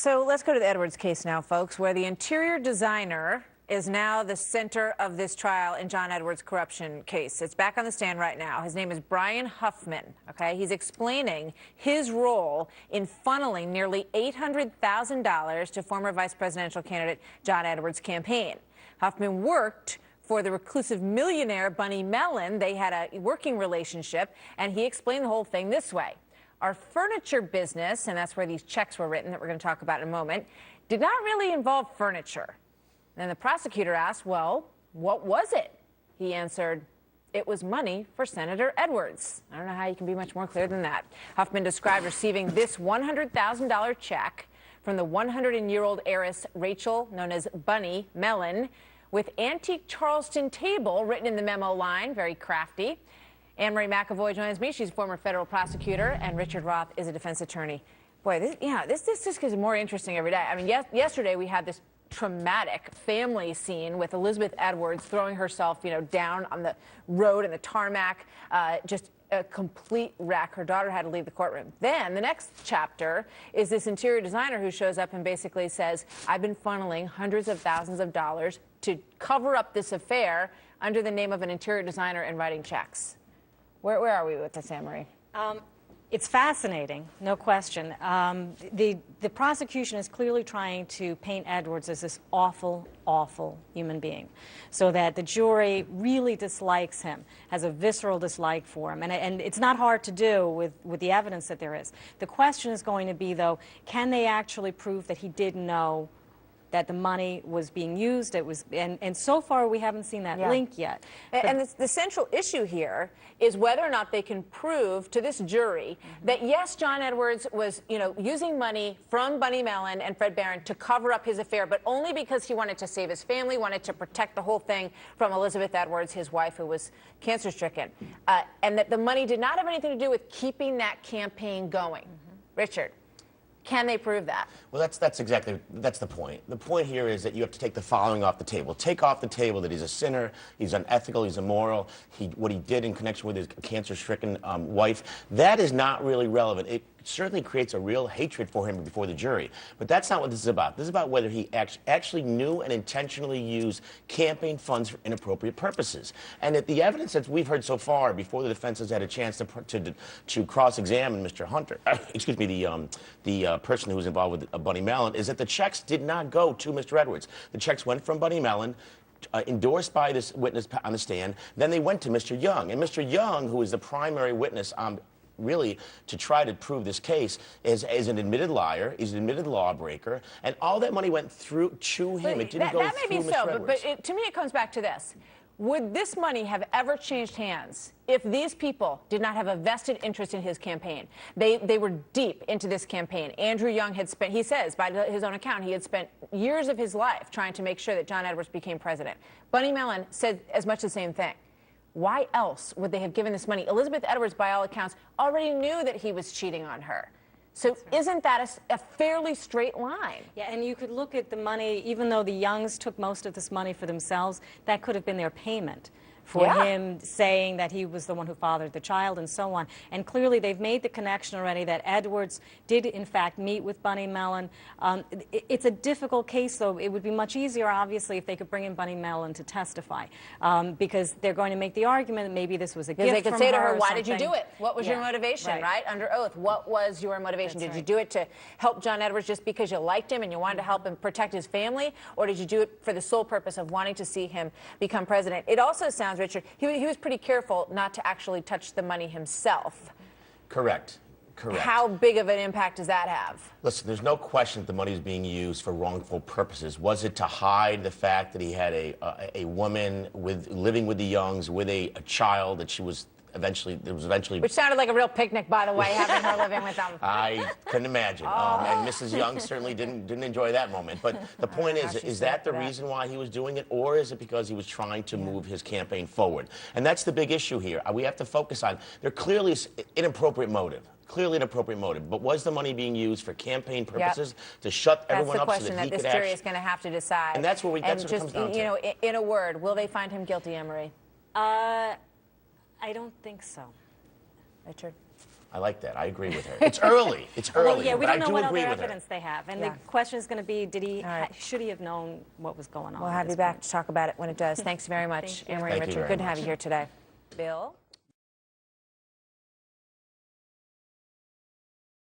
So let's go to the Edwards case now, folks, where the interior designer is now the center of this trial in John Edwards' corruption case. It's back on the stand right now. His name is Brian Huffman, okay? He's explaining his role in funneling nearly $800,000 to former vice presidential candidate John Edwards' campaign. Huffman worked for the reclusive millionaire Bunny Mellon. They had a working relationship, and he explained the whole thing this way. Our furniture business, and that's where these checks were written that we're going to talk about in a moment, did not really involve furniture. And the prosecutor asked, well, what was it? He answered, it was money for Senator Edwards. I don't know how you can be much more clear than that. Huffman described receiving this $100,000 check from the 100-year-old heiress Rachel, known as Bunny Mellon, with antique Charleston table written in the memo line, very crafty. Anne-Marie McAvoy joins me. She's a former federal prosecutor, and Richard Roth is a defense attorney. Boy, this just gets more interesting every day. I mean, yesterday we had this traumatic family scene with Elizabeth Edwards throwing herself, down on the road in the tarmac, just a complete wreck. Her daughter had to leave the courtroom. Then the next chapter is this interior designer who shows up and basically says, I've been funneling hundreds of thousands of dollars to cover up this affair under the name of an interior designer and writing checks. Where are we with this, Anne-Marie? It's fascinating, no question. The prosecution is clearly trying to paint Edwards as this awful, awful human being, so that the jury really dislikes him, has a visceral dislike for him. And it's not hard to do with the evidence that there is. The question is going to be, though, can they actually prove that he did know that the money was being used? And so far we haven't seen that link yet. And the central issue here is whether or not they can prove to this jury that yes, John Edwards was, using money from Bunny Mellon and Fred Barron to cover up his affair, but only because he wanted to save his family, wanted to protect the whole thing from Elizabeth Edwards, his wife, who was cancer-stricken, and that the money did not have anything to do with keeping that campaign going. Richard, can they prove that? Well, that's the point. The point here is that you have to take the following off the table. Take off the table that he's a sinner, he's unethical, he's immoral, what he did in connection with his cancer-stricken wife. That is not really relevant. It certainly creates a real hatred for him before the jury. But that's not what this is about. This is about whether he actually knew and intentionally used campaign funds for inappropriate purposes. And that the evidence that we've heard so far, before the defense has had a chance to cross-examine Mr. Hunter, excuse me, the person who was involved with Bunny Mellon, is that the checks did not go to Mr. Edwards. The checks went from Bunny Mellon, endorsed by this witness on the stand. Then they went to Mr. Young. And Mr. Young, who is the primary witness really to try to prove this case, is an admitted liar, he's an admitted lawbreaker, and all that money went through to him. It didn't go through Mr. Edwards. That may be so, but to me it comes back to this. Would this money have ever changed hands if these people did not have a vested interest in his campaign? They were deep into this campaign. Andrew Young had spent, he says, by his own account, he had spent years of his life trying to make sure that John Edwards became president. Bunny Mellon said as much the same thing. Why else would they have given this money? Elizabeth Edwards, by all accounts, already knew that he was cheating on her. So isn't that a fairly straight line? Yeah, and you could look at the money, even though the Youngs took most of this money for themselves, that could have been their payment for him saying that he was the one who fathered the child and so on. And clearly they've made the connection already that Edwards did, in fact, meet with Bunny Mellon. It's a difficult case, though. It would be much easier, obviously, if they could bring in Bunny Mellon to testify, because they're going to make the argument that maybe this was a gift from her. They could say to her, why did you do it? What was your motivation, right? Under oath, what was your motivation? Did you do it to help John Edwards just because you liked him and you wanted to help him protect his family? Or did you do it for the sole purpose of wanting to see him become president? It also sounds, Richard, he was pretty careful not to actually touch the money himself. Correct. How big of an impact does that have? Listen, there's no question that the money is being used for wrongful purposes. Was it to hide the fact that he had a woman living with the Youngs with a child that she was eventually, Which sounded like a real picnic, by the way, having her living with them. I couldn't imagine. And Mrs. Young certainly didn't enjoy that moment. But the point is that the reason why he was doing it, or is it because he was trying to move his campaign forward? And that's the big issue here. We have to focus on, there clearly is inappropriate motive. Clearly an appropriate motive, but was the money being used for campaign purposes to shut everyone up so that he could That's the question that this jury is going to have to decide. And that's what it comes down to. In a word, will they find him guilty, Anne-Marie? I don't think so. Richard? I like that. I agree with her. It's early. It's early. Well, yeah, we but don't know I do what agree other with her. evidence they have. And Yeah. the question is going to be, did he, right. should he have known what was going on? We'll at have this you back point? to talk about it when it does. Thanks very much, Thank you. Anne Marie Thank you Richard. very Good to have much. you here today. Bill?